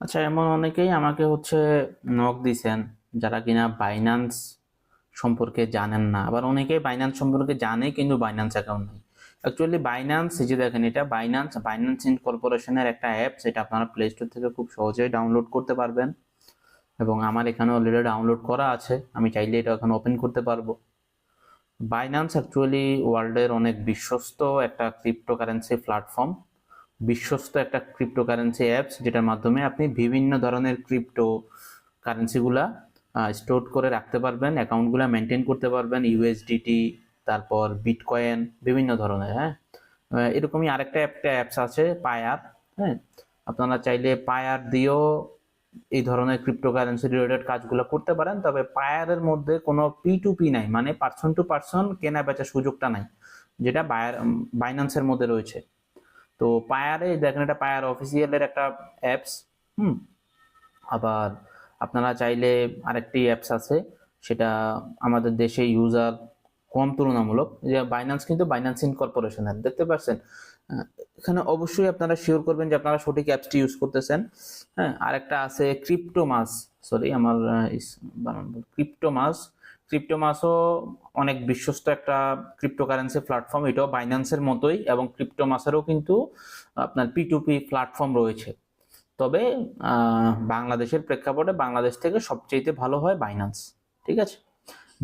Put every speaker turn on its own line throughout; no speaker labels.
আচ্ছা, এমন অনেকেই আমাকে নক দিছেন যারা কিনা বাইন্যান্স সম্পর্কে জানেন না, আবার অনেকেই বাইন্যান্স সম্পর্কে জানে কিন্তু বাইন্যান্স অ্যাকাউন্ট নেই। অ্যাকচুয়ালি বাইন্যান্স, এই যে দেখেন, এটা বাইন্যান্স বাইন্যান্স ইনকর্পোরেশনের একটা অ্যাপ, যেটা আপনারা প্লে স্টোর থেকে খুব সহজেই ডাউনলোড করতে পারবেন এবং আমার এখানে অলরেডি ডাউনলোড করা আছে। আমি চাইলে এটা এখন ওপেন করতে পারবো। বাইন্যান্স অ্যাকচুয়ালি ওয়ার্ল্ডের অনেক বিশ্বস্ত একটা ক্রিপ্টোকারেন্সি প্ল্যাটফর্ম, বিশ্বস্ত একটা ক্রিপ্টোকারেন্সি অ্যাপস, যেটার মাধ্যমে আপনি বিভিন্ন ধরনের ক্রিপ্টো কারেন্সিগুলা স্টোর করে রাখতে পারবেন, অ্যাকাউন্টগুলো মেনটেন করতে পারবেন, ইউএসডিটি, তারপর বিটকয়েন, বিভিন্ন ধরনের। হ্যাঁ, এরকমই আরেকটা একটা অ্যাপস আছে পায়ার। হ্যাঁ, আপনারা চাইলে পায়ার দিয়েও এই ধরনের ক্রিপ্টোকারেন্সি রিলেটেড কাজগুলো করতে পারেন। তবে পায়ারের মধ্যে কোনো পি টু পি নাই, মানে পার্সন টু পার্সন কেনা বেচার সুযোগটা নাই, যেটা বাইন্যান্সের মধ্যে রয়েছে। তো পায়ারে দেখেন, এটা পায়ার অফিসিয়ালের একটা অ্যাপস। হুম, আবার আপনারা চাইলে আরেকটি অ্যাপস আছে, সেটা আমাদের দেশে ইউজার কম তুলনামূলক, যে বাইন্যান্স, কিন্তু বাইন্যান্স ইনকর্পোরেশনের, দেখতে পাচ্ছেন। এখানে অবশ্যই আপনারা শিওর করবেন যে আপনারা সঠিক অ্যাপসটি ইউজ করতেছেন। হ্যাঁ, আরেকটা আছে ক্রিপ্টোমাস, সরি আমার ক্রিপ্টোমাস। ক্রিপ্টোমাসও অনেক বিশ্বস্ত একটা ক্রিপ্টোকারেন্সি প্ল্যাটফর্ম, এটাও বাইন্যান্সের মতোই, এবং ক্রিপ্টোমাসেরও কিন্তু আপনার পি টু পি প্ল্যাটফর্ম রয়েছে। তবে বাংলাদেশের প্রেক্ষাপটে বাংলাদেশ থেকে সবচেয়ে ভালো হয় বাইন্যান্স। ঠিক আছে,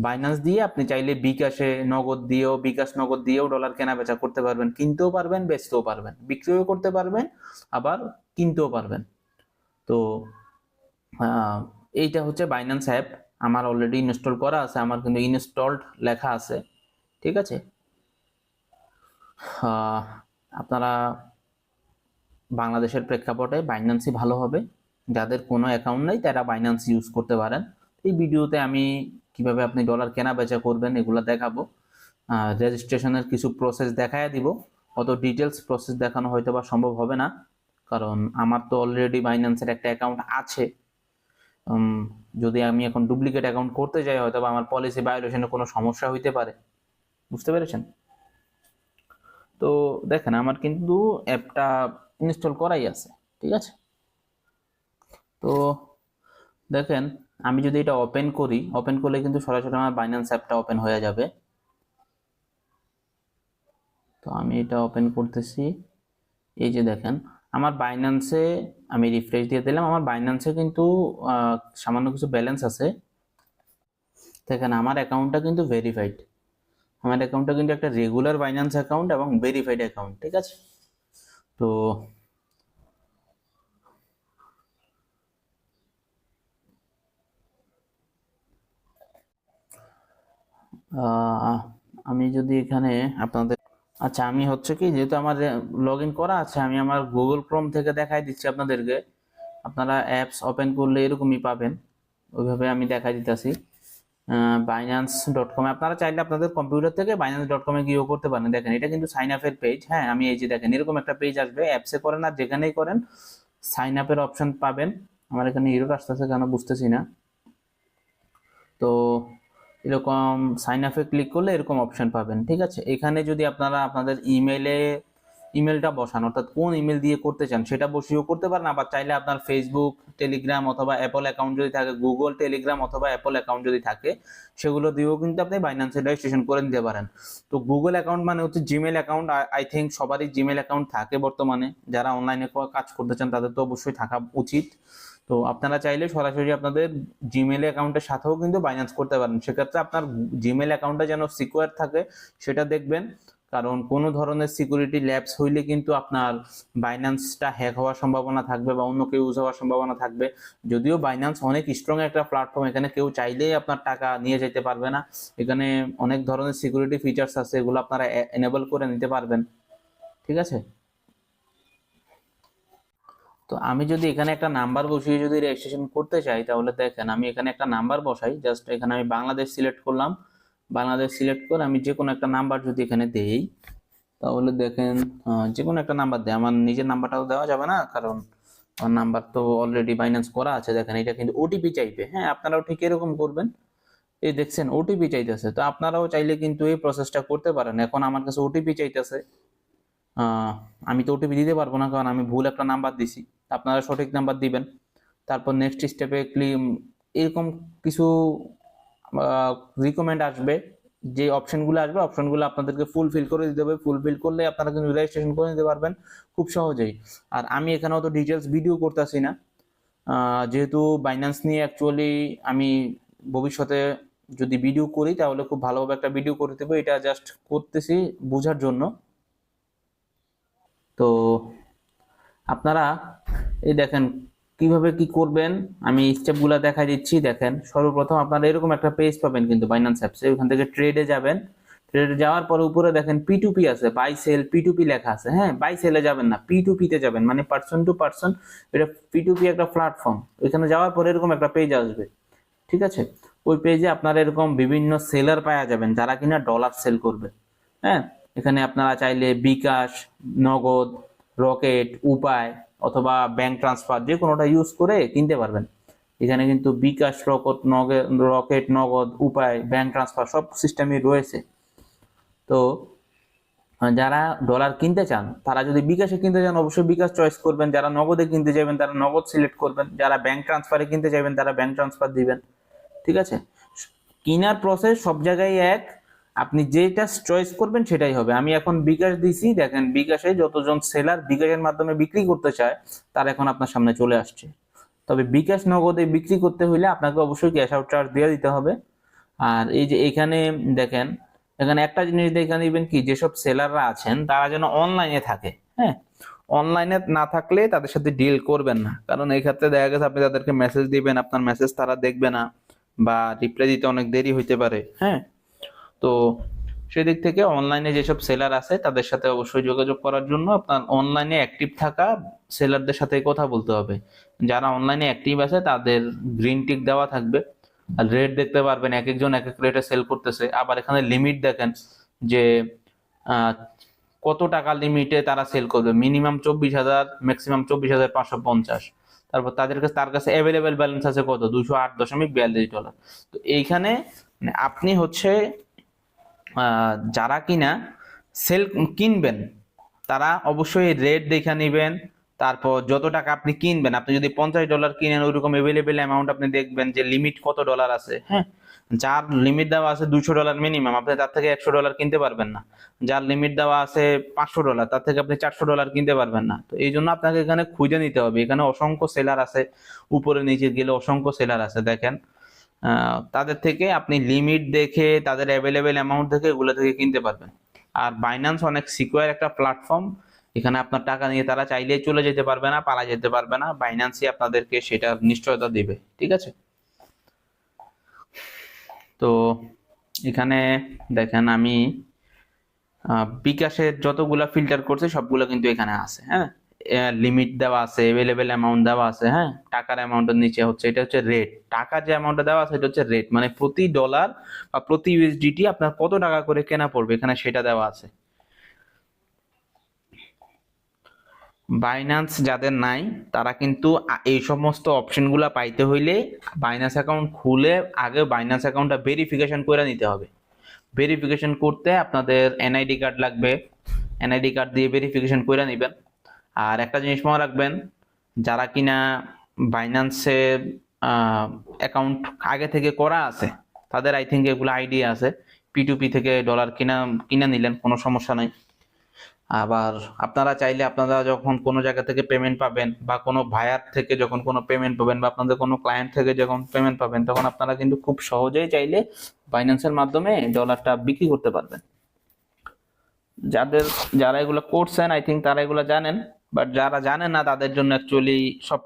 বাইন্যান্স দিয়ে আপনি চাইলে বিকাশে নগদ দিয়েও, বিকাশ নগদ দিয়েও ডলার কেনা বেচা করতে পারবেন, কিনতেও পারবেন, বেচতেও পারবেন, বিক্রিও করতে পারবেন, আবার কিনতেও পারবেন। তো এইটা হচ্ছে বাইন্যান্স অ্যাপ। আমার অলরেডি ইনস্টল করা আছে, আমার কিন্তু ইনস্টলড লেখা আছে। ঠিক আছে, আপনারা বাংলাদেশের প্রেক্ষাপটে বাইন্যান্সই ভালো হবে। যাদের কোনো অ্যাকাউন্ট নেই তারা বাইন্যান্স ইউজ করতে পারেন। এই ভিডিওতে আমি কিভাবে আপনি ডলার কেনা বেচা করবেন এগুলো দেখাবো। রেজিস্ট্রেশনের কিছু প্রসেস দেখায় দিব। অত ডিটেলস প্রসেস দেখানো হয়তো বা সম্ভব হবে না, কারণ আমার তো অলরেডি বাইন্যান্সের একটা অ্যাকাউন্ট আছে। যদি আমি এখন ডুপ্লিকেট অ্যাকাউন্ট করতে যাই, হয়তো বা আমার পলিসি ভায়োলেশনে কোনো সমস্যা হইতে পারে। বুঝতে পেরেছেন? তো দেখেন, আমার কিন্তু অ্যাপটা ইনস্টল করাই আছে। ঠিক আছে, তো দেখেন, আমি যদি এটা ওপেন করি, ওপেন করলে কিন্তু সরাসরি আমার বাইন্যান্স অ্যাপটা ওপেন হয়ে যাবে। তো আমি এটা ওপেন করতেছি। এই যে দেখেন, আমার বাইন্যান্সে আমি রিফ্রেশ দিয়ে দিলাম, আমার বাইন্যান্সে কিন্তু সামান্য কিছু ব্যালেন্স আছে। দেখেন, আমার অ্যাকাউন্টটা কিন্তু ভেরিফাইড। আমার অ্যাকাউন্টটা কিন্তু একটা রেগুলার বাইন্যান্স অ্যাকাউন্ট এবং ভেরিফাইড অ্যাকাউন্ট। ঠিক আছে, তো আমি যদি এখানে আপনাদের, আচ্ছা, আমি কি, যেহেতু আমার লগ ইন করা আছে, আমি আমার গুগল ক্রোম থেকে দেখাই দিচ্ছি আপনাদেরকে। আপনারা অ্যাপস ওপেন করলে এরকমই পাবেন, ওইভাবে আমি দেখাই দিতেছি। binance.com, আপনারা চাইলে আপনাদের কম্পিউটার থেকে binance.com-এ গিয়েও করতে পারেন। দেখেন, এটা কিন্তু সাইন আপের পেজ। হ্যাঁ, আমি এই যে দেখেন, এরকম একটা পেজ আসবে, অ্যাপসে করেন আর যেখানেই করেন সাইন আপের অপশন পাবেন। আমার এখানে এরর আসতেছে কেন বুঝতেছি না। তো এরকম সাইন আপে ক্লিক করলে এরকম অপশন পাবেন। ঠিক আছে, এখানে যদি আপনারা আপনাদের ইমেলটা বসান, অর্থাৎ কোন ইমেল দিয়ে করতে চান সেটা বসিয়েও করতে পারেন। আবার চাইলে আপনার ফেসবুক, টেলিগ্রাম অথবা অ্যাপল অ্যাকাউন্ট যদি থাকে, গুগল, টেলিগ্রাম অথবা অ্যাপল অ্যাকাউন্ট যদি থাকে, সেগুলো দিয়েও কিন্তু আপনি বাইন্যান্সে রেজিস্ট্রেশন করে নিতে পারেন। তো গুগল অ্যাকাউন্ট মানে হচ্ছে জিমেল অ্যাকাউন্ট। আই থিঙ্ক সবারই জিমেল অ্যাকাউন্ট থাকে বর্তমানে। যারা অনলাইনে কাজ করতে চান তাদের তো অবশ্যই থাকা উচিত। তো আপনারা চাইলে সরাসরি আপনাদের জিমেল অ্যাকাউন্টের সাথেও কিন্তু বাইন্যান্স করতে পারেন। সেক্ষেত্রে আপনার জিমেল অ্যাকাউন্টটা যেন সিকিউর থাকে সেটা দেখবেন, কারণ কোনো ধরনের সিকিউরিটি ল্যাপস হইলে কিন্তু আপনার বাইন্যান্সটা হ্যাক হওয়ার সম্ভাবনা থাকবে বা অন্য কেউ ইউজ হওয়ার সম্ভাবনা থাকবে। যদিও বাইন্যান্স অনেক স্ট্রং একটা প্ল্যাটফর্ম, এখানে কেউ চাইলেই আপনার টাকা নিয়ে যেতে পারবে না। এখানে অনেক ধরনের সিকিউরিটি ফিচার্স আছে, এগুলো আপনারা এনেবল করে নিতে পারবেন। ঠিক আছে, তো আমি যদি এখানে একটা নাম্বার বসিয়ে যদি রেজিস্ট্রেশন করতে চাই, তাহলে দেখেন, আমি এখানে একটা নাম্বার বসাই। জাস্ট এখানে আমি বাংলাদেশ সিলেক্ট করলাম। বাংলাদেশ সিলেক্ট করে আমি যে কোনো একটা নাম্বার যদি এখানে দেই, তাহলে দেখেন, যে কোনো একটা নাম্বার দেয়। আমার নিজের নাম্বারটাও দেওয়া যাবে না, কারণ আমার নাম্বার তো অলরেডি বাইন্যান্স করা আছে। দেখেন, এটা কিন্তু ওটিপি চাইবে। হ্যাঁ, আপনারাও ঠিক এরকম করবেন। এই দেখছেন, ওটিপি চাইতেছে। তো আপনারাও চাইলে কিন্তু এই প্রসেসটা করতে পারেন। এখন আমার কাছে ওটিপি চাইতেছে, আমি তো ওটিপি দিতে পারবো না, কারণ আমি ভুল একটা নাম্বার দিছি। আপনারা সঠিক নাম্বার দিবেন। তারপর নেক্সট স্টেপে এরকম কিছু রিকমেন্ড আসবে, যে অপশনগুলো আসবে অপশনগুলো আপনাদেরকে ফুলফিল করে দিতে হবে। ফুলফিল করলে আপনারা কিন্তু রেজিস্ট্রেশন করে নিতে পারবেন খুব সহজেই। আর আমি এখানে অত ডিটেলস ভিডিও করতেছি না, যেহেতু বাইন্যান্স নিয়ে অ্যাকচুয়ালি আমি ভবিষ্যতে যদি ভিডিও করি তাহলে খুব ভালোভাবে একটা ভিডিও করে দেবো, এটা জাস্ট করতেছি বোঝার জন্য। তো আপনারা এই দেখেন কিভাবে কি করবেন, আমি স্টেপগুলো দেখাই দিচ্ছি। দেখেন সর্বপ্রথম আপনারা এরকম একটা পেজ পাবেন কিন্তু বাইন্যান্স অ্যাপসে, ওখান থেকে ট্রেডে যাবেন। ট্রেডে যাওয়ার পরে উপরে দেখেন P2P আছে, বাই সেল P2P লেখা আছে। হ্যাঁ, বাই সেলে যাবেন না, P2P তে যাবেন, মানে পার্সন টু পার্সন। এটা P2P একটা প্ল্যাটফর্ম। ওইখানে যাওয়ার পরে এরকম একটা পেজ আসবে, ঠিক আছে? ওই পেজে আপনারা এরকম বিভিন্ন সেলার পাওয়া যাবেন যারা কিনা ডলার সেল করবে। হ্যাঁ, এখানে আপনারা চাইলে বিকাশ, নগদ, রকেট, উপায় অথবা ব্যাংক ট্রান্সফার যে কোনোটা ইউজ করে কিনতে পারবেন। এখানে কিন্তু বিকাশ, রকেট, নগদ, উপায়, ব্যাংক ট্রান্সফার সব সিস্টেমই রয়েছে। তো যারা ডলার কিনতে চান তারা যদি বিকাশে কিনতে চান অবশ্যই বিকাশ চয়েস করবেন, যারা নগদে কিনতে চাইবেন তারা নগদ সিলেক্ট করবেন, যারা ব্যাংক ট্রান্সফারে কিনতে চাইবেন তারা ব্যাংক ট্রান্সফার দিবেন, ঠিক আছে? কিনার প্রসেস সব জায়গায় এক, আপনি যেটা চয়েস করবেন সেটাই হবে। আমি এখন বিকাশ দিছি, দেখেন বিকাশে যতজন সেলার বিকাশের মাধ্যমে বিক্রি করতে চায় তারা এখন আপনার সামনে চলে আসছে। তবে বিকাশ নগদে বিক্রি করতে হলে আপনাকে অবশ্যই ক্যাশ আউট চার্জ দিয়ে দিতে হবে। আর এই যে এখানে দেখেন, এখানে একটা জিনিস দেখে নেবেন কি, যেসব সেলাররা আছেন তারা যেন অনলাইনে থাকে। হ্যাঁ, অনলাইনে না থাকলে তাদের সাথে ডিল করবেন না, কারণ এই ক্ষেত্রে দেখা গেছে আপনি তাদেরকে মেসেজ দিবেন, আপনার মেসেজ তারা দেখবে না বা রিপ্লাই দিতে অনেক দেরি হইতে পারে। হ্যাঁ, তো সেদিক থেকে অনলাইনে যেসব সেলার আছে তাদের সাথে অবশ্যই যোগাযোগ করার জন্য আপনার অনলাইনে অ্যাক্টিভ থাকা সেলারদের সাথে কথা বলতে হবে। যারা অনলাইনে অ্যাক্টিভ আছে তাদের গ্রিন টিক দেওয়া থাকবে, আর রেট দেখতে পারবেন এক একজন এক এক রেটে সেল করতেছে। আবার এখানে লিমিট দেখেন যে আহ, কত টাকা লিমিটে তারা সেল করবে, মিনিমাম 24,000, ম্যাক্সিমাম 24,550। তারপর তার কাছে অ্যাভেলেবেল ব্যালেন্স আছে কত, $208.42। তো এইখানে মানে আপনি হচ্ছে যারা কিনা সেল কিনবেন তারা অবশ্যই রেট দেখে নেবেন। তারপর যত টাকা আপনি কিনবেন, আপনি যদি $50 কিনেন ওইরকম এভেলেবেল অ্যামাউন্ট আপনি দেখবেন যে লিমিট কত ডলার আছে। হ্যাঁ, যার লিমিট দেওয়া আছে $200 মিনিমাম, আপনি তার থেকে $100 কিনতে পারবেন না। যার লিমিট দেওয়া আছে $500, তার থেকে আপনি $400 কিনতে পারবেন না। তো এই জন্য আপনাকে এখানে খুঁজে নিতে হবে, এখানে অসংখ্য সেলার আছে, উপরে নিচে গেলে অসংখ্য সেলার আছে। দেখেন তাদের থেকে আপনি লিমিট দেখে তাদের অ্যাভেলেবেল অ্যামাউন্ট দেখে এগুলো থেকে কিনতে পারবেন। আর বাইন্যান্স অনেক সিকিউর একটা প্ল্যাটফর্ম, এখানে আপনার টাকা নিয়ে তারা চাইলেই চলে যেতে পারবে না, পালা যেতে পারবে না, বাইন্যান্সই আপনাদেরকে সেটা নিশ্চয়তা দিবে, ঠিক আছে? তো এখানে দেখেন আমি বিকাশের যতগুলা ফিল্টার করছে সবগুলো কিন্তু এখানে আছে। হ্যাঁ, লিমিট দেওয়া আছে, এভেলেবেল অ্যামাউন্ট দেওয়া আছে। হ্যাঁ, টাকার অ্যামাউন্টের নিচে হচ্ছে এটা হচ্ছে রেট, টাকা যে অ্যামাউন্টটা দেওয়া আছে এটা হচ্ছে রেট, মানে প্রতি ডলার বা প্রতি ইউএসডিটি আপনার কত টাকা করে কেনা পড়বে এখানে সেটা দেওয়া আছে। বাইন্যান্স যাদের নাই তারা কিন্তু এই সমস্ত অপশনগুলো পাইতে হইলে বাইন্যান্স অ্যাকাউন্ট খুলে আগে বাইন্যান্স অ্যাকাউন্টটা ভেরিফিকেশন করে নিতে হবে। ভেরিফিকেশন করতে আপনাদের এনআইডি কার্ড লাগবে, এনআইডি কার্ড দিয়ে ভেরিফিকেশন করে নেবেন। আর একটা জিনিস মনে রাখবেন, যারা কিনা বাইন্যান্সে অ্যাকাউন্ট আগে থেকে করা আছে তাদের আই থিঙ্ক এগুলো আইডিয়া আছে। P2P থেকে ডলার কিনা নিলেন কোনো সমস্যা নাই। আবার আপনারা চাইলে আপনারা যখন কোনো জায়গা থেকে পেমেন্ট পাবেন বা কোনো ভায়ার থেকে যখন কোনো পেমেন্ট পাবেন বা আপনাদের কোনো ক্লায়েন্ট থেকে যখন পেমেন্ট পাবেন তখন আপনারা কিন্তু খুব সহজেই চাইলে বাইন্যান্সের মাধ্যমে ডলারটা বিক্রি করতে পারবেন। যারা এগুলো করছেন আই থিঙ্ক তারা এগুলো জানেন, বাট যারা জানেন না তাদের জন্য অ্যাকচুয়ালি সব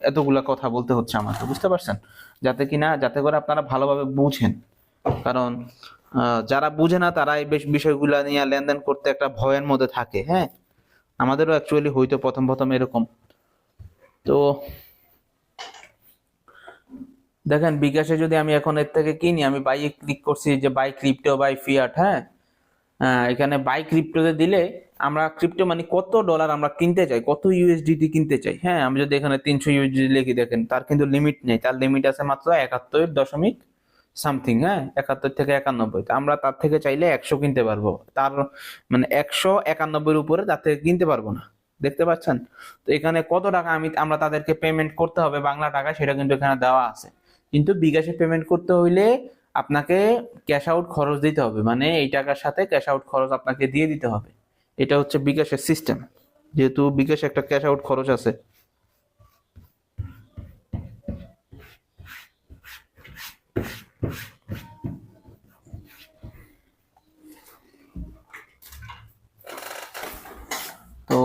এতগুলা কথা বলতে হচ্ছে আমাকে, বুঝতে পারছেন? যাতে করে আপনারা ভালোভাবে বুঝেন, কারণ যারা বুঝে না তারা এই বিষয়গুলো নিয়ে লেনদেন করতে একটা ভয়ের মধ্যে থাকে। হ্যাঁ, আমাদেরও অ্যাকচুয়ালি হয়তো প্রথম প্রথম এরকম। তো দেখেন বিকাশে যদি আমি এখন এর থেকে কিনি, আমি বাইয়ে ক্লিক করছি যে বাই ক্রিপ্টো বাই ফিয়াট। হ্যাঁ, এখানে বাই ক্রিপ্টোতে দিলে আমরা ক্রিপ্টো মানে কত ডলার আমরা কিনতে চাই, কত ইউএসডিটি কিনতে চাই। হ্যাঁ, আমি যদি এখানে 300 ইউএসডি লিখি, দেখেন তার কিন্তু লিমিট নেই, তার লিমিট আছে মাত্র 71 দশমিক সামথিং। হ্যাঁ, 71 থেকে 91, আমরা তার থেকে চাইলে 100 কিনতে পারবো, তার মানে 191 উপরে তার থেকে কিনতে পারবো না। দেখতে পাচ্ছেন? তো এখানে কত টাকা আমরা তাদেরকে পেমেন্ট করতে হবে বাংলা টাকা সেটা কিন্তু এখানে দেওয়া আছে। কিন্তু বিকাশে পেমেন্ট করতে হইলে আপনাকে ক্যাশ আউট খরচ দিতে হবে, মানে এই টাকার সাথে ক্যাশ আউট খরচ আপনাকে দিয়ে দিতে হবে। এটা হচ্ছে বিকাশের সিস্টেম, যেহেতু বিকাশে একটা ক্যাশ আউট খরচ আছে। তো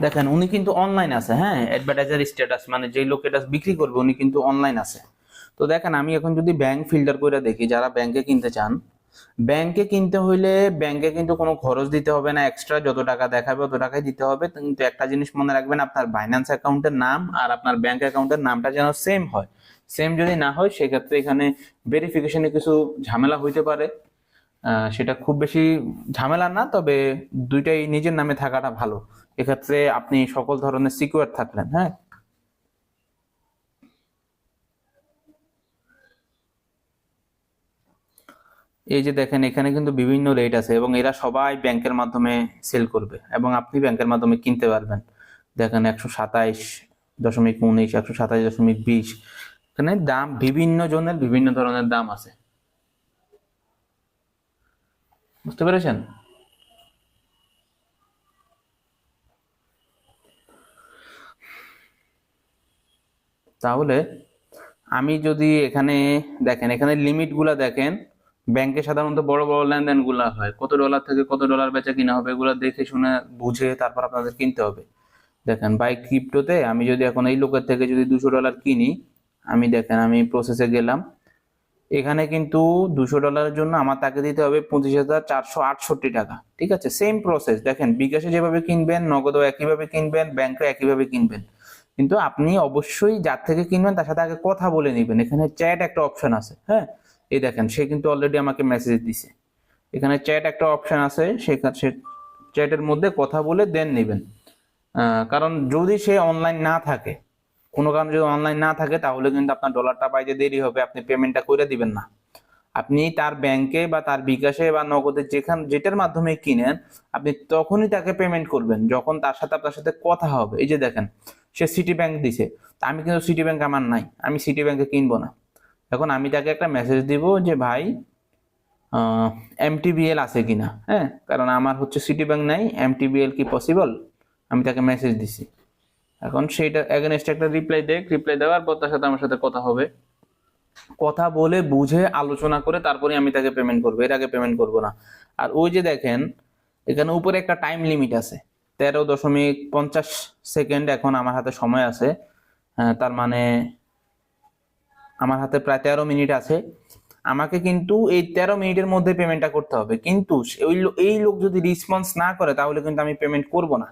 দেখেন উনি কিন্তু অনলাইন আছে, হ্যাঁ, অ্যাডভার্টাইজার স্ট্যাটাস, মানে যেই লোক এটা বিক্রি করবে উনি কিন্তু অনলাইন আছে। তো দেখেন আমি এখন যদি ব্যাংক ফিল্টার করে দেখি, যারা ব্যাংকে কিনতে চান, ব্যাংকে কিনতে হইলে ব্যাংকে কিন্তু কোনো খরচ দিতে হবে না এক্সট্রা, যত টাকা দেখাবে তত টাকাই দিতে হবে। কিন্তু একটা জিনিস মনে রাখবেন, আপনার বাইন্যান্স অ্যাকাউন্টের নাম আর আপনার ব্যাংক অ্যাকাউন্টের নামটা যেন সেম হয়। সেম যদি না হয় সেক্ষেত্রে এখানে ভেরিফিকেশনে কিছু ঝামেলা হইতে পারে। সেটা খুব বেশি ঝামেলা না, তবে দুইটাই নিজের নামে থাকাটা ভালো। এক্ষেত্রে আপনি সকল ধরনের সিকিউর থাকলেন। হ্যাঁ, এই যে দেখেন এখানে কিন্তু বিভিন্ন রেট আছে এবং এরা সবাই ব্যাংকের মাধ্যমে সেল করবে এবং আপনি ব্যাংকের মাধ্যমে কিনতে পারবেন। দেখেন 127.19, 127.20, এখানে দাম বিভিন্ন জনের বিভিন্ন ধরনের দাম আছে। বুঝতে পেরেছেন? তাহলে আমি যদি এখানে দেখেন, এখানে লিমিট গুলা দেখেন, ব্যাংকে সাধারণত বড় বড় লেনদেন গুলা হয়, কত ডলার থেকে কত ডলার বেচা কিনা হবে এগুলো দেখে শুনে বুঝে তারপর আপনাদের কিনতে হবে। দেখেন বাই ক্রিপ্টোতে আমি যদি এখন এই লোকের থেকে যদি $200 কিনি, আমি দেখেন আমি প্রসেসে গেলাম, এখানে কিন্তু $200 জন্য আমার তাকে দিতে হবে 25,468 টাকা। ঠিক আছে, সেম প্রসেস। দেখেন বিকাশে যেভাবে কিনবেন, নগদও একইভাবে কিনবেন, ব্যাংকে একইভাবে কিনবেন, কিন্তু আপনি অবশ্যই যার থেকে কিনবেন তার সাথে আগে কথা বলে নেবেন। এখানে চ্যাট একটা অপশন আছে, হ্যাঁ, এই দেখেন সে কিন্তু অলরেডি আমাকে মেসেজ দিছে। এখানে চ্যাট একটা অপশন আছে, সে চ্যাটের মধ্যে কথা বলে দেন নেবেন। কারণ যদি সে অনলাইন না থাকে, কোনো কারণে যদি অনলাইন না থাকে, তাহলে কিন্তু আপনার ডলারটা পাইতে দেরি হবে, আপনি পেমেন্টটা করে দিবেন না। আপনি তার ব্যাংকে বা তার বিকাশে বা নগদে যেটার মাধ্যমে কিনেন, আপনি তখনই তাকে পেমেন্ট করবেন যখন তার সাথে আপনার সাথে কথা হবে। এই যে দেখেন সে সিটি ব্যাংক দিছে, আমি কিন্তু সিটি ব্যাংক আমার নাই, আমি সিটি ব্যাংকে কিনবো না। এখন আমি তাকে একটা মেসেজ দিব যে ভাই এমটিবিএল আছে কিনা, হ্যাঁ, কারণ আমার হচ্ছে সিটি ব্যাংক নাই, এমটিবিএল কি পসিবল, আমি তাকে মেসেজ দিছি। এখন সেইটা এগেনস্ট একটা রিপ্লাই দেখ, রিপ্লাই দেওয়ার পর তার সাথে আমার সাথে কথা হবে, কথা বলে বুঝে আলোচনা করে তারপরে আমি তাকে পেমেন্ট করবো, এর আগে পেমেন্ট করবো না। আর ওই যে দেখেন এখানে উপরে একটা টাইম লিমিট আছে, 13.50 সেকেন্ড এখন আমার হাতে সময় আছে। তার মানে আমার হাতে প্রায় 13 মিনিট আছে। আমাকে কিন্তু এই 13 মিনিটের মধ্যে পেমেন্টটা করতে হবে, কিন্তু এই লোক যদি রেসপন্স না করে তাহলে কিন্তু আমি পেমেন্ট করব না।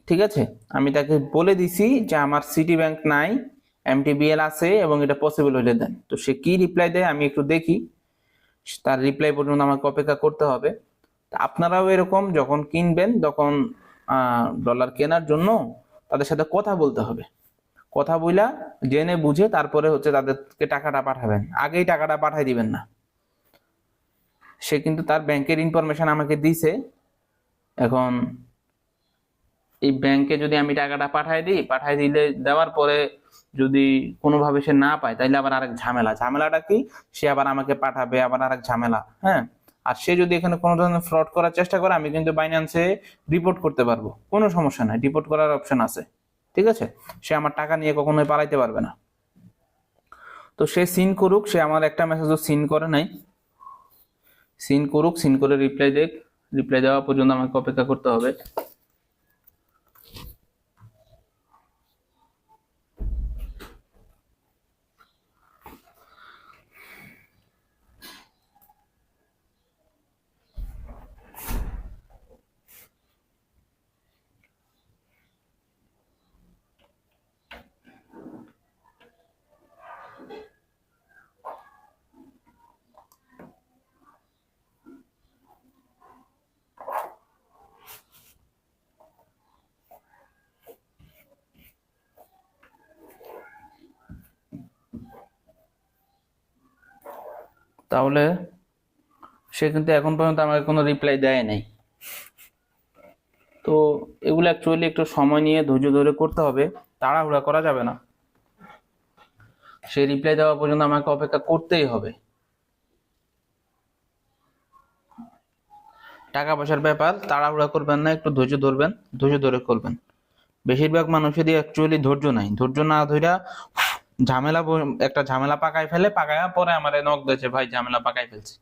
ঠিক আছে, আমি তাকে বলে দিছি যে আমার সিটি ব্যাংক নাই, এমটিবিএল আছে এবং এটা পসিবল হইলে দেন। তো সে কি রিপ্লাই দেয় আমি একটু দেখি, তার রিপ্লাই পর্যন্ত আমাকে অপেক্ষা করতে হবে। আপনারাও এরকম যখন কিনবেন তখন ডলার কেনার জন্য তাদের সাথে কথা বলতে হবে, কথা বইলা জেনে বুঝে তারপরে হচ্ছে তাদেরকে টাকাটা পাঠাবেন, আগেই টাকাটা পাঠাই দিবেন না। সে কিন্তু তার ব্যাংকের ইনফরমেশন আমাকে দিছে। এখন এই ব্যাংকে যদি আমি টাকাটা পাঠাই দিলে দেওয়ার পরে যদি কোনোভাবে সে না পায় তাহলে আবার আরেক ঝামেলাটা কি, সে আবার আমাকে পাঠাবে, আবার আরেক ঝামেলা। হ্যাঁ, আর সে যদি এখানে কোনো ধরনের ফ্রড করার চেষ্টা করে, আমি কিন্তু বাইন্যান্সে রিপোর্ট করতে পারবো, কোনো সমস্যা নাই, রিপোর্ট করার অপশন আছে। ঠিক আছে, সে আমার টাকা নিয়ে কখনোই পালাইতে পারবে না। তো সে সিন করুক, সে আমার একটা মেসেজও সিন করে নাই, সিন করুক, সিন করে রিপ্লাই দেখ, রিপ্লাই দেওয়া পর্যন্ত আমাকে অপেক্ষা করতে হবে। তাহলে সে কিন্তু এখন পর্যন্ত আমাকে কোনো রিপ্লাই দেয় নাই। তো এগুলো অ্যাকচুয়ালি একটু সময় নিয়ে ধৈর্য ধরে করতে হবে, তাড়াহুড়া করা যাবে না। সে রিপ্লাই দেওয়া পর্যন্ত আমাকে অপেক্ষা করতেই হবে। টাকা পয়সার ব্যাপার, তাড়াহুড়া করবেন না, একটু ধৈর্য ধরবেন, ধৈর্য ধরে করবেন। বেশিরভাগ মানুষেরই অ্যাকচুয়ালি ধৈর্য নাই, ধৈর্য না ধইরা একটা ঝামেলা পাকায় ফেলে, পাকায়া পরে আমারে নক দিয়েছে, ভাই ঝামেলা পাকায় ফেলছি।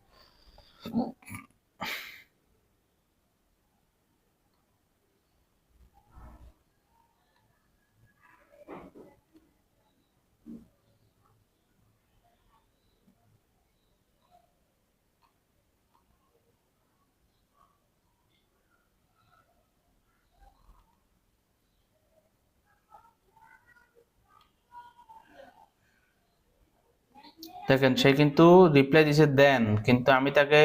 দেখেন সে কিন্তু রিপ্লাই দিছে দেন, কিন্তু আমি তাকে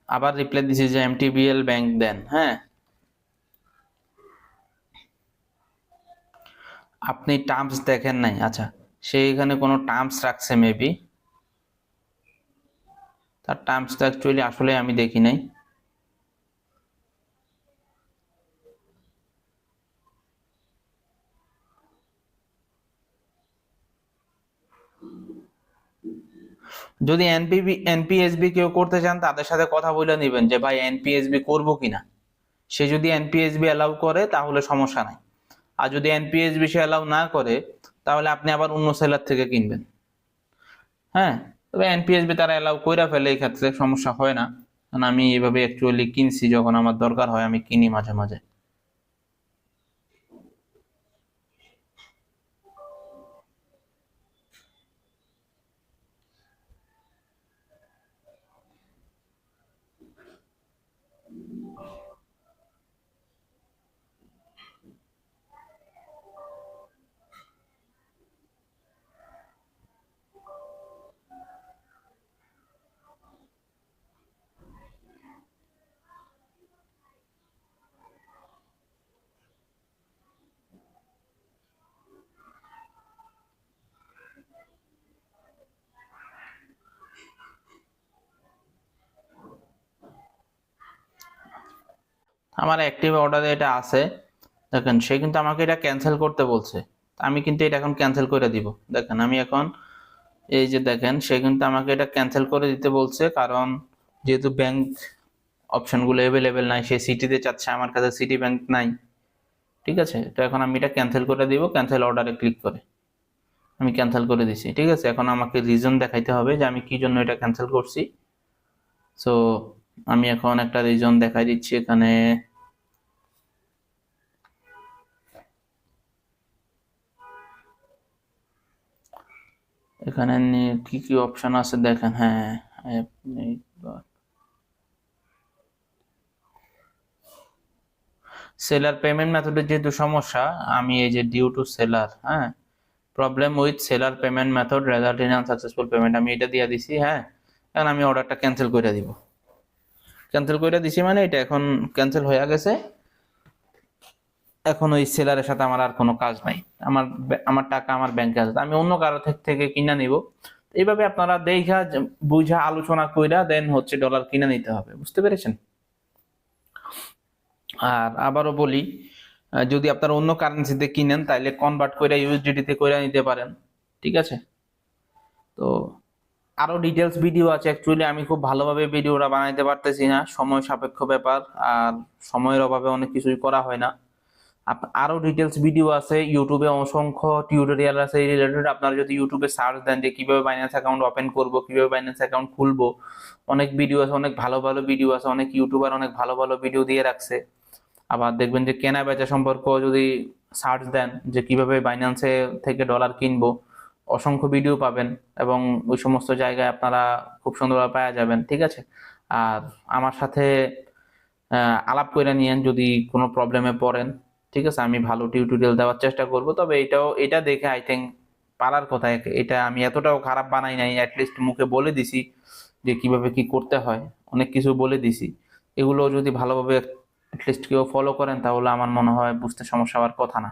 আবার রিপ্লাই দিছি যে এমটিবিএল ব্যাংক দেন। হ্যাঁ, আপনি টার্মস দেখেন নাই। আচ্ছা, সে এখানে কোনো টার্মস রাখছে মেবি, তার টার্মসটা অ্যাকচুয়ালি আসলে আমি দেখি নাই। যদি এনপিএসবি কেউ করতে চান তাদের সাথে কথা বলে নেবেন যে ভাই এনপিএসবি করবো কিনা। সে যদি এনপিএসবি অ্যালাউ করে তাহলে সমস্যা নাই, আর যদি এনপিএসবি সে অ্যালাউ না করে তাহলে আপনি আবার অন্য সেলার থেকে কিনবেন। হ্যাঁ, তবে এনপিএসবি তারা অ্যালাউ কইরা ফেলে, এই ক্ষেত্রে সমস্যা হয় না, কারণ আমি এভাবে অ্যাকচুয়ালি কিনছি, যখন আমার দরকার হয় আমি কিনি মাঝে মাঝে। আমার অ্যাক্টিভ অর্ডারে এটা আছে, দেখেন সে কিন্তু আমাকে এটা ক্যান্সেল করতে বলছে, আমি কিন্তু এটা এখন ক্যান্সেল করে দিব। দেখেন আমি এখন এই যে দেখেন সে কিন্তু আমাকে এটা ক্যান্সেল করে দিতে বলছে, কারণ যেহেতু ব্যাংক অপশনগুলো অ্যাভেলেবেল নাই, সে সিটিতে চাচ্ছে, আমার কাছে সিটি ব্যাংক নাই। ঠিক আছে, তো এখন আমি এটা ক্যান্সেল করে দিব, ক্যান্সেল অর্ডারে ক্লিক করে আমি ক্যান্সেল করে দিছি। ঠিক আছে, এখন আমাকে রিজন দেখাইতে হবে যে আমি কি জন্য এটা ক্যান্সেল করছি। সো আমি এখন একটা রিজন দেখাই দিচ্ছি এখানে। এখানে কি কি অপশন আছে দেখেন। হ্যাঁ, সেলার পেমেন্ট মেথডের যেহেতু সমস্যা, আমি এই যে ডিউ টু সেলার, হ্যাঁ, problem with seller payment method result in unsuccessful payment, আমি এটা দিয়ে দিছি। হ্যাঁ, এখন আমি অর্ডারটা ক্যান্সেল করে দিব। ক্যান্সেল করে দিছি মানে এটা এখন ক্যান্সেল হয়ে গেছে। এখন ওই সেলারের সাথে আমার আর কোনো কাজ নাই, আমার টাকা আমার ব্যাংকে আছে, আমি অন্য কারো থেকে কিনা নিব। এইভাবে আপনারা দেখা বুঝা আলোচনা কইরা দেন হচ্ছে ডলার কিনে নিতে হবে, বুঝতে পেরেছেন? আর আবারও বলি, যদি আপনারা অন্য কারেন্সিতে কিনেন তাহলে কনভার্ট করে ইউএসডিটি তে করে নিতে পারেন। ঠিক আছে, তো আরো ডিটেলস ভিডিও আছে, অ্যাকচুয়ালি আমি খুব ভালোভাবে ভিডিওটা বানাইতে পারতেছি না, সময় সাপেক্ষ ব্যাপার, আর সময়ের অভাবে অনেক কিছুই করা হয় না। আরো ডিটেলস ভিডিও আছে ইউটিউবে, অসংখ্য টিউটোরিয়াল আছে এই রিলেটেড। আপনারা যদি ইউটিউবে সার্চ দেন যে কিভাবে বাইন্যান্স অ্যাকাউন্ট ওপেন করব, কিভাবে বাইন্যান্স অ্যাকাউন্ট খুলবো, অনেক ভিডিও আছে, অনেক ভালো ভালো ভিডিও আছে, অনেক ইউটিউবার অনেক ভালো ভালো ভিডিও দিয়ে রাখছে। আবার দেখবেন যে কেনা বেচা সম্পর্ক যদি সার্চ দেন যে কিভাবে বাইন্যান্সে থেকে ডলার কিনবো, অসংখ্য ভিডিও পাবেন, এবং ওই সমস্ত জায়গায় আপনারা খুব সুন্দরভাবে পাওয়া যাবেন। ঠিক আছে, আর আমার সাথে আলাপ করে নিয়েন যদি কোনো প্রবলেমে পড়েন। ঠিক আছে, আমি ভালো টিউটোরিয়াল দেওয়ার চেষ্টা করব, তবে এটা দেখে আই থিঙ্ক পারার কথা। এটা আমি এতটাও খারাপ বানাই নাই, অ্যাটলিস্ট মুখে বলে দিছি যে কিভাবে কি করতে হয়, অনেক কিছু বলে দিছি। এগুলো যদি ভালোভাবে অ্যাটলিস্ট কেউ ফলো করেন তাহলে আমার মনে হয় বুঝতে সমস্যা হওয়ার কথা না।